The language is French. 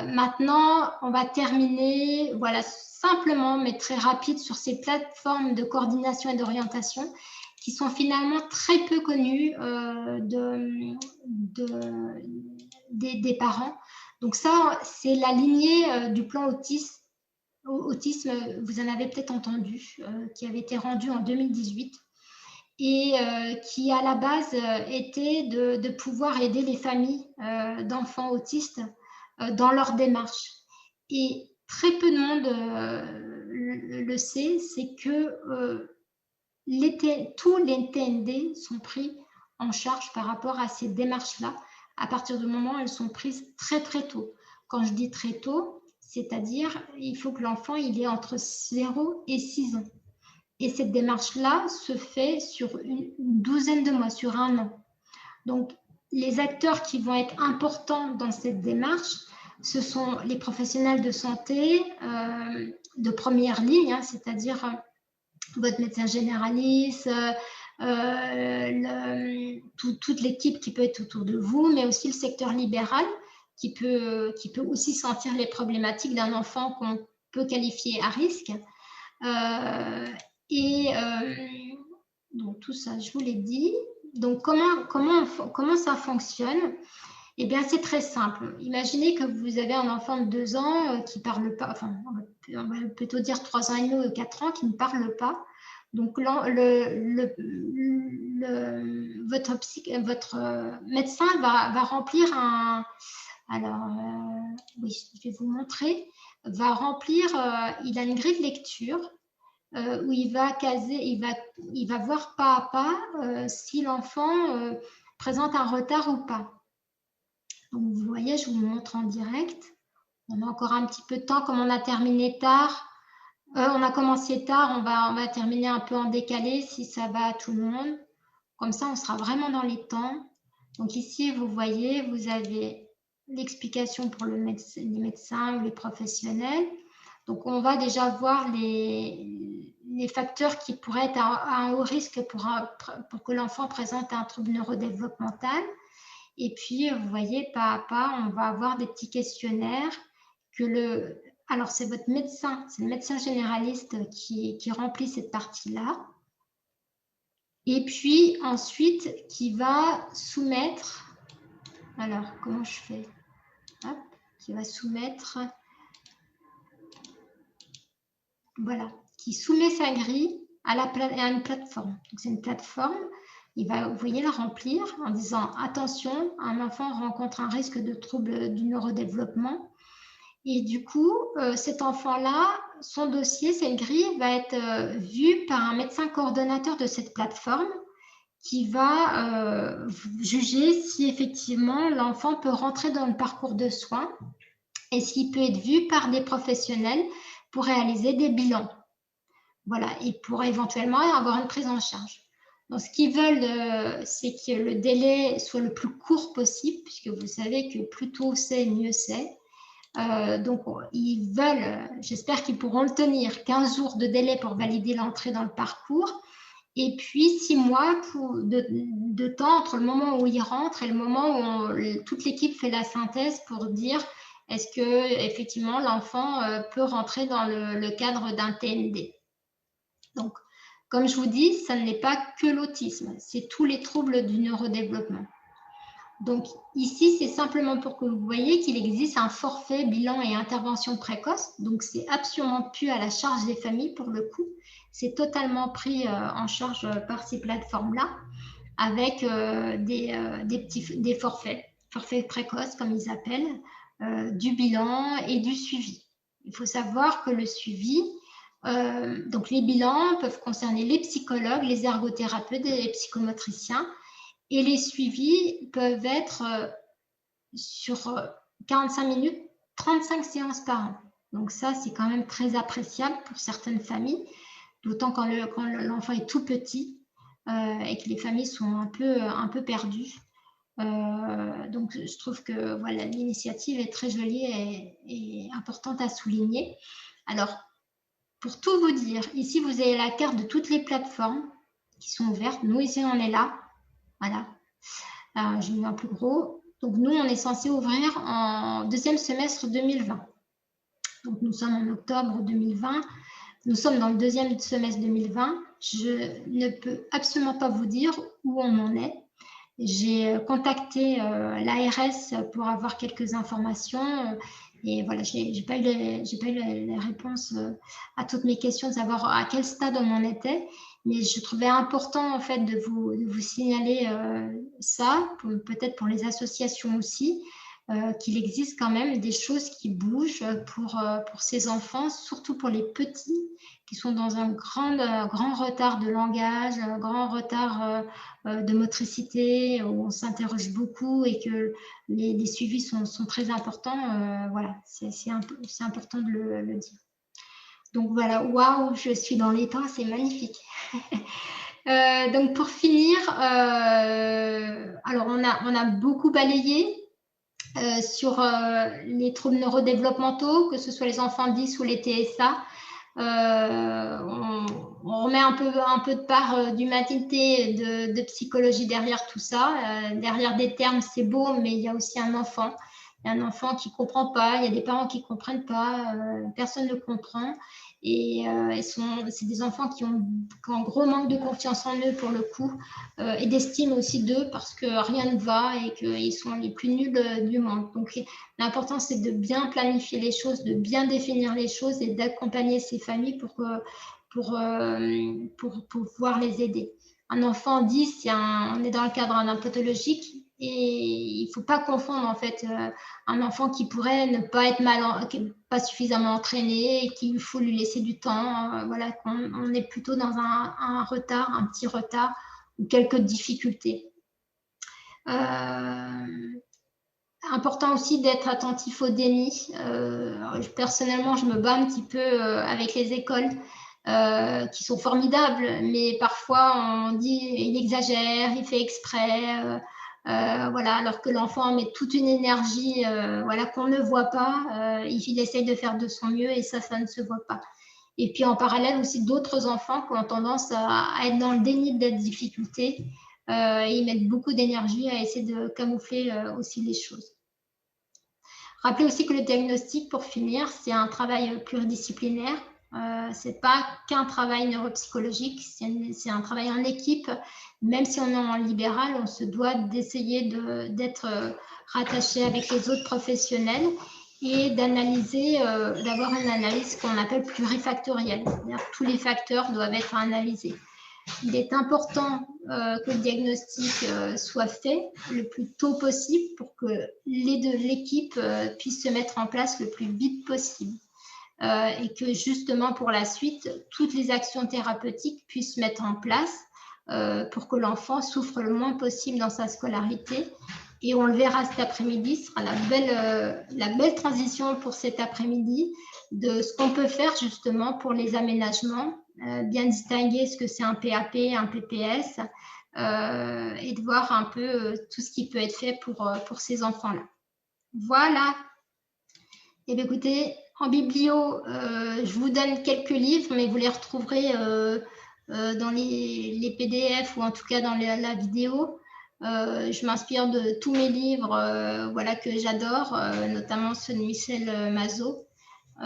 Maintenant, on va terminer, voilà, simplement, mais très rapide, sur ces plateformes de coordination et d'orientation qui sont finalement très peu connues des parents. Donc ça, c'est la lignée du plan autisme, vous en avez peut-être entendu, qui avait été rendu en 2018 et qui à la base était de pouvoir aider les familles d'enfants autistes dans leur démarche. Et très peu de monde le sait, c'est que tous les TND sont pris en charge par rapport à ces démarches-là, à partir du moment où elles sont prises très très tôt. Quand je dis très tôt, c'est-à-dire il faut que l'enfant il ait entre 0 et 6 ans. Et cette démarche-là se fait sur une douzaine de mois, sur 1 an. Donc, les acteurs qui vont être importants dans cette démarche, ce sont les professionnels de santé de première ligne, hein, c'est-à-dire votre médecin généraliste, toute l'équipe qui peut être autour de vous, mais aussi le secteur libéral qui peut aussi sentir les problématiques d'un enfant qu'on peut qualifier à risque. Donc tout ça, je vous l'ai dit. Donc comment ça fonctionne? Eh bien, c'est très simple. Imaginez que vous avez un enfant de 2 ans qui ne parle pas, enfin, on va plutôt dire 3 ans et demi ou 4 ans qui ne parle pas. Donc, votre médecin va remplir un... Alors, oui, je vais vous montrer. Va remplir, il a une grille de lecture où il va caser, il va voir pas à pas si l'enfant présente un retard ou pas. Donc, vous voyez, je vous montre en direct. On a encore un petit peu de temps, comme on a terminé tard. On a commencé tard, on va terminer un peu en décalé si ça va à tout le monde. Comme ça, on sera vraiment dans les temps. Donc ici, vous voyez, vous avez l'explication pour les médecins ou les professionnels. Donc, on va déjà voir les facteurs qui pourraient être à un haut risque pour que l'enfant présente un trouble neurodéveloppemental. Et puis, vous voyez, pas à pas, on va avoir des petits questionnaires alors, c'est votre médecin, c'est le médecin généraliste qui remplit cette partie-là. Et puis, ensuite, qui va soumettre... Alors, comment je fais? Hop, qui va soumettre... Voilà, qui soumet sa grille à une plateforme. Donc, c'est une plateforme. Il va, vous voyez, la remplir en disant « Attention, un enfant rencontre un risque de trouble du neurodéveloppement. » Et du coup, cet enfant-là, son dossier, cette grille, va être vu par un médecin coordonnateur de cette plateforme qui va juger si effectivement l'enfant peut rentrer dans le parcours de soins et s'il peut être vu par des professionnels pour réaliser des bilans. Voilà, et pour éventuellement avoir une prise en charge. Donc, ce qu'ils veulent, c'est que le délai soit le plus court possible, puisque vous savez que plus tôt c'est, mieux c'est. Donc, ils veulent, j'espère qu'ils pourront le tenir, 15 jours de délai pour valider l'entrée dans le parcours, et puis 6 mois de temps entre le moment où il rentre et le moment où toute l'équipe fait la synthèse pour dire est-ce que effectivement l'enfant peut rentrer dans le cadre d'un TND. Donc, comme je vous dis, ça n'est pas que l'autisme, c'est tous les troubles du neurodéveloppement. Donc, ici, c'est simplement pour que vous voyez qu'il existe un forfait bilan et intervention précoce. Donc, c'est absolument plus à la charge des familles pour le coup. C'est totalement pris en charge par ces plateformes-là avec des forfaits précoces, comme ils appellent, du bilan et du suivi. Il faut savoir que le suivi, donc les bilans peuvent concerner les psychologues, les ergothérapeutes et les psychomotriciens. Et les suivis peuvent être sur 45 minutes, 35 séances par an. Donc ça, c'est quand même très appréciable pour certaines familles, d'autant quand l'enfant est tout petit et que les familles sont un peu perdues. Donc je trouve que voilà, l'initiative est très jolie et importante à souligner. Alors, pour tout vous dire, ici, vous avez la carte de toutes les plateformes qui sont ouvertes. Nous, ici, on est là. Voilà. J'ai mis un plus gros. Donc, nous, on est censé ouvrir en deuxième semestre 2020. Donc, nous sommes en octobre 2020. Nous sommes dans le deuxième semestre 2020. Je ne peux absolument pas vous dire où on en est. J'ai contacté l'ARS pour avoir quelques informations. Et voilà, je n'ai pas eu les réponses à toutes mes questions, de savoir à quel stade on en était. Mais je trouvais important en fait de vous signaler ça, peut-être pour les associations aussi, qu'il existe quand même des choses qui bougent pour ces enfants, surtout pour les petits qui sont dans un grand retard de langage, un grand retard de motricité, où on s'interroge beaucoup et que les suivis sont très importants. Voilà, c'est important de le dire. Donc voilà, waouh, je suis dans les temps, c'est magnifique. Donc pour finir, alors on a beaucoup balayé sur les troubles neurodéveloppementaux, que ce soit les enfants 10 ou les TSA. On remet un peu de part d'humanité, de psychologie derrière tout ça. Derrière des termes, c'est beau, mais il y a aussi un enfant. Il y a un enfant qui ne comprend pas, il y a des parents qui ne comprennent pas, personne ne comprend. Et c'est des enfants qui ont un gros manque de confiance en eux pour le coup, et d'estime aussi d'eux parce que rien ne va et qu'ils sont les plus nuls du monde. Donc l'important, c'est de bien planifier les choses, de bien définir les choses et d'accompagner ces familles pour pouvoir les aider. Un enfant 10, on est dans le cadre d'un pathologique et il ne faut pas confondre en fait un enfant qui pourrait ne pas être pas suffisamment entraîné et qu'il faut lui laisser du temps. Voilà, on est plutôt dans un retard, un petit retard ou quelques difficultés. Important aussi d'être attentif au déni. Personnellement, je me bats un petit peu avec les écoles qui sont formidables, mais parfois on dit il exagère, il fait exprès, voilà, alors que l'enfant met toute une énergie, voilà, qu'on ne voit pas. Il essaye de faire de son mieux et ça ne se voit pas. Et puis en parallèle aussi d'autres enfants qui ont tendance à être dans le déni de la difficulté. Ils mettent beaucoup d'énergie à essayer de camoufler aussi les choses. Rappelez aussi que le diagnostic, pour finir, c'est un travail pluridisciplinaire. Ce n'est pas qu'un travail neuropsychologique, c'est un travail en équipe. Même si on est en libéral, on se doit d'essayer d'être rattaché avec les autres professionnels et d'analyser, d'avoir une analyse qu'on appelle plurifactorielle. C'est-à-dire que tous les facteurs doivent être analysés. Il est important que le diagnostic soit fait le plus tôt possible pour que l'équipe puisse se mettre en place le plus vite possible et que justement pour la suite, toutes les actions thérapeutiques puissent se mettre en place pour que l'enfant souffre le moins possible dans sa scolarité. Et on le verra cet après-midi, ce sera la belle transition pour cet après-midi de ce qu'on peut faire justement pour les aménagements, bien distinguer ce que c'est un PAP, un PPS, et de voir un peu tout ce qui peut être fait pour ces enfants-là. Voilà. Et bien écoutez, en biblio, je vous donne quelques livres, mais vous les retrouverez dans les PDF ou en tout cas dans la vidéo. Je m'inspire de tous mes livres voilà, que j'adore, notamment ceux de Michel Mazo.